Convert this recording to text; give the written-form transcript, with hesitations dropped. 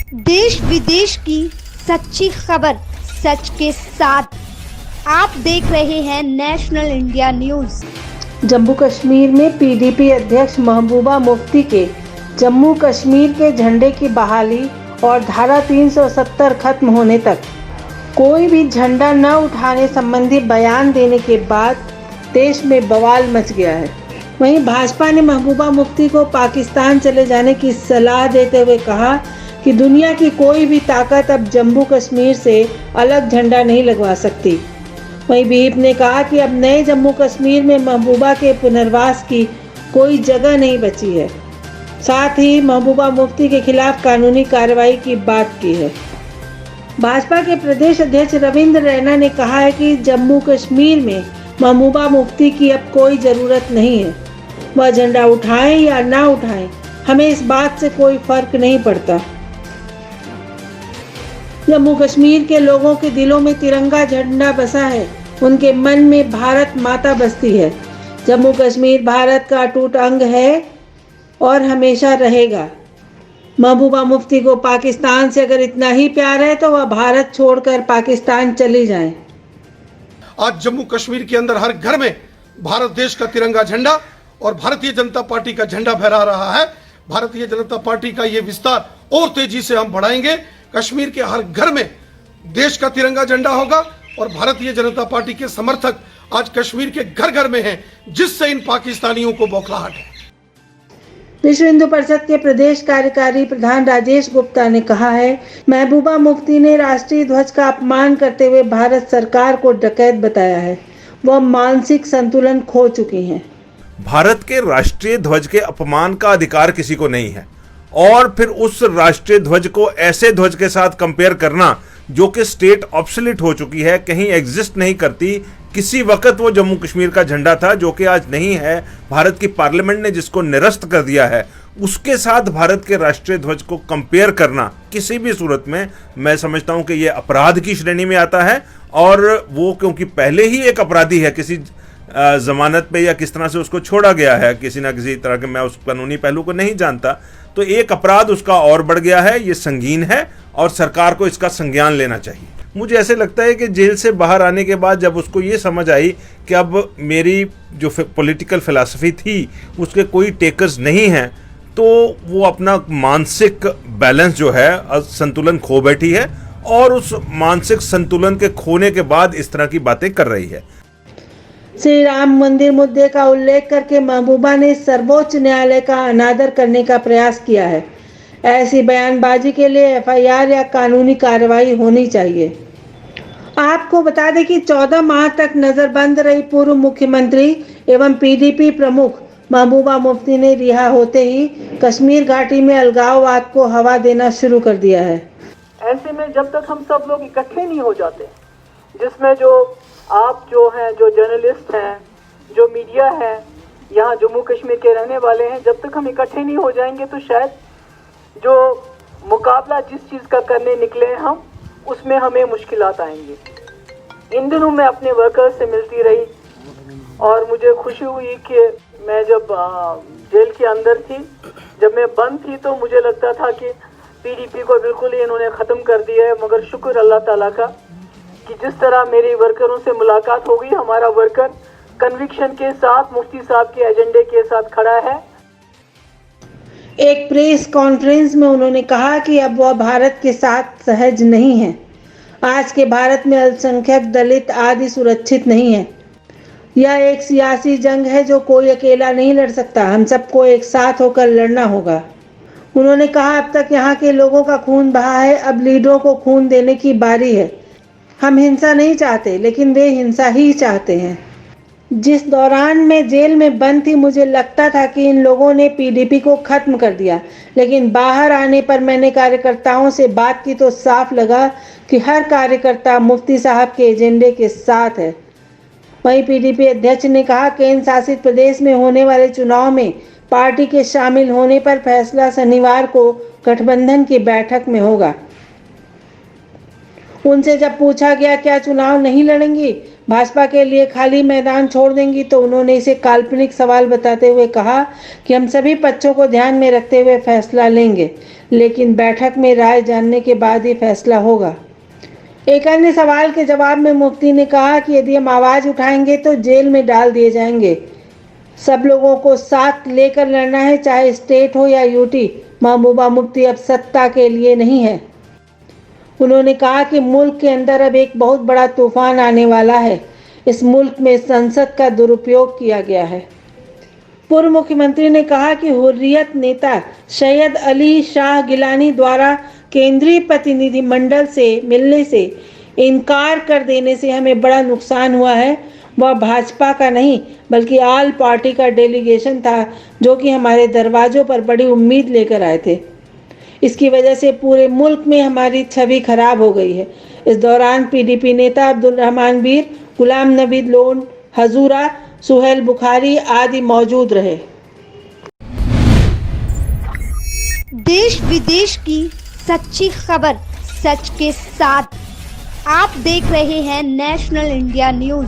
देश विदेश की सच्ची खबर सच के साथ आप देख रहे हैं national India news. Jammu Kashmir में पीडीपी अध्यक्ष महबूबा मुफ्ती के जम्मू कश्मीर के झंडे की बहाली और धारा 370 खत्म होने तक कोई भी झंडा न उठाने संबंधी बयान देने के बाद देश में बवाल मच गया है। वहीं भाजपा ने महबूबा मुफ्ती को पाकिस्तान चले जाने की सलाह देते हुए कहा कि दुनिया की कोई भी ताकत अब जम्मू कश्मीर से अलग झंडा नहीं लगवा सकती। वहीं बीप ने कहा कि अब नए जम्मू कश्मीर में महबूबा के पुनर्वास की कोई जगह नहीं बची है। साथ ही महबूबा मुफ्ती के खिलाफ कानूनी कार्रवाई की बात की है। भाजपा के प्रदेश अध्यक्ष रविंद्र रैना ने कहा है कि जम्मू कश्मीर में महबूबा मुफ्ती की अब कोई ज़रूरत नहीं है। वह झंडा उठाएं या ना उठाएं, हमें इस बात से कोई फर्क नहीं पड़ता। जम्मू कश्मीर के लोगों के दिलों में तिरंगा झंडा बसा है, उनके मन में भारत माता बसती है। जम्मू कश्मीर भारत का अटूट अंग है और हमेशा रहेगा। महबूबा मुफ्ती को पाकिस्तान से अगर इतना ही प्यार है तो वह भारत छोड़कर पाकिस्तान चली जाएं। आज जम्मू कश्मीर के अंदर हर घर में भारत देश का तिरंगा झंडा और भारतीय जनता पार्टी का झंडा फहरा रहा है। भारतीय जनता पार्टी का ये विस्तार और तेजी से हम बढ़ाएंगे। कश्मीर के हर घर में देश का तिरंगा झंडा होगा और भारतीय जनता पार्टी के समर्थक आज कश्मीर के घर घर में हैं, जिससे इन पाकिस्तानियों को बौखलाहट है। विश्व हिंदू परिषद के प्रदेश कार्यकारी प्रधान राजेश गुप्ता ने कहा है, महबूबा मुफ्ती ने राष्ट्रीय ध्वज का अपमान करते हुए भारत सरकार को डकैत बताया है। वह मानसिक संतुलन खो चुकी हैं। भारत के राष्ट्रीय ध्वज के अपमान का अधिकार किसी को नहीं है और फिर उस राष्ट्रीय ध्वज को ऐसे ध्वज के साथ कंपेयर करना जो कि स्टेट ऑब्सोलीट हो चुकी है, कहीं एग्जिस्ट नहीं करती। किसी वक्त वो जम्मू कश्मीर का झंडा था जो कि आज नहीं है। भारत की पार्लियामेंट ने जिसको निरस्त कर दिया है, उसके साथ भारत के राष्ट्रीय ध्वज को कंपेयर करना किसी भी सूरत में मैं समझता हूं कि ये अपराध की श्रेणी में आता है। और वो क्योंकि पहले ही एक अपराधी है, किसी जमानत पे या किस तरह से उसको छोड़ा गया है, किसी ना किसी तरह के, मैं उस कानूनी पहलू को नहीं जानता, तो एक अपराध उसका और बढ़ गया है। ये संगीन है और सरकार को इसका संज्ञान लेना चाहिए। मुझे ऐसे लगता है कि जेल से बाहर आने के बाद जब उसको ये समझ आई कि अब मेरी जो पॉलिटिकल फिलॉसफी थी उसके कोई टेकर्स नहीं हैं, तो वो अपना मानसिक बैलेंस जो है, संतुलन खो बैठी है और उस मानसिक संतुलन के खोने के बाद इस तरह की बातें कर रही है। श्री राम मंदिर मुद्दे का उल्लेख करके महबूबा ने सर्वोच्च न्यायालय का अनादर करने का प्रयास किया है। ऐसी बयानबाजी के लिए एफआईआर या कानूनी कार्रवाई होनी चाहिए। आपको बता दें कि 14 माह तक नजरबंद रही पूर्व मुख्यमंत्री एवं पीडीपी प्रमुख महबूबा मुफ्ती ने रिहा होते ही कश्मीर घाटी में अलगाववाद को हवा देना शुरू कर दिया है। ऐसे में जब तक हम सब लोग इकट्ठे नहीं हो जाते, जिसमें जो आप जो हैं, जो जर्नलिस्ट हैं, जो मीडिया है, यहाँ जम्मू कश्मीर के रहने वाले हैं, जब तक हम इकट्ठे नहीं हो जाएंगे तो शायद जो मुकाबला जिस चीज़ का करने निकले हैं हम, उसमें हमें मुश्किलात आएंगी। इन दिनों मैं अपने वर्कर्स से मिलती रही और मुझे खुशी हुई कि मैं जब जेल के अंदर थी, जब मैं बंद थी, तो मुझे लगता था कि पीडीपी को बिल्कुल ही इन्होंने ख़त्म कर दिया है। मगर शुक्र अल्लाह ताला का कि जिस तरह मेरे वर्करों से मुलाकात हो गई, हमारा वर्कर कन्विक्शन के साथ मुफ्ती साहब के एजेंडे के साथ खड़ा है। एक प्रेस कॉन्फ्रेंस में उन्होंने कहा कि अब वह भारत के साथ सहज नहीं है। आज के भारत में अल्पसंख्यक, दलित आदि सुरक्षित नहीं है। यह एक सियासी जंग है जो कोई अकेला नहीं लड़ सकता, हम सबको एक साथ होकर लड़ना होगा। उन्होंने कहा, अब तक यहाँ के लोगों का खून बहा है, अब लीडरों को खून देने की बारी है। हम हिंसा नहीं चाहते, लेकिन वे हिंसा ही चाहते हैं। जिस दौरान मैं जेल में बंद थी, मुझे लगता था कि इन लोगों ने पीडीपी को खत्म कर दिया, लेकिन बाहर आने पर मैंने कार्यकर्ताओं से बात की तो साफ लगा कि हर कार्यकर्ता मुफ्ती साहब के एजेंडे के साथ है। वहीं पीडीपी अध्यक्ष ने कहा, केंद्र शासित प्रदेश में होने वाले चुनाव में पार्टी के शामिल होने पर फैसला शनिवार को गठबंधन की बैठक में होगा। उनसे जब पूछा गया क्या चुनाव नहीं लड़ेंगी, भाजपा के लिए खाली मैदान छोड़ देंगी तो उन्होंने इसे काल्पनिक सवाल बताते हुए कहा कि हम सभी पक्षों को ध्यान में रखते हुए फैसला लेंगे, लेकिन बैठक में राय जानने के बाद ही फैसला होगा। एक अन्य सवाल के जवाब में मुफ्ती ने कहा कि यदि हम आवाज़ उठाएंगे तो जेल में डाल दिए जाएंगे। सब लोगों को साथ लेकर लड़ना है, चाहे स्टेट हो या यूटी। महबूबा मुफ्ती अब सत्ता के लिए नहीं है। उन्होंने कहा कि मुल्क के अंदर अब एक बहुत बड़ा तूफान आने वाला है। इस मुल्क में संसद का दुरुपयोग किया गया है। पूर्व मुख्यमंत्री ने कहा कि हुर्रियत नेता सैयद अली शाह गिलानी द्वारा केंद्रीय प्रतिनिधिमंडल से मिलने से इनकार कर देने से हमें बड़ा नुकसान हुआ है। वह भाजपा का नहीं बल्कि आल पार्टी का डेलीगेशन था, जो कि हमारे दरवाजों पर बड़ी उम्मीद लेकर आए थे। इसकी वजह से पूरे मुल्क में हमारी छवि खराब हो गई है। इस दौरान पीडीपी नेता अब्दुल रहमान वीर, गुलाम नबी लोन हजूरा, सुहेल बुखारी आदि मौजूद रहे। देश विदेश की सच्ची खबर सच के साथ। आप देख रहे हैं नेशनल इंडिया न्यूज।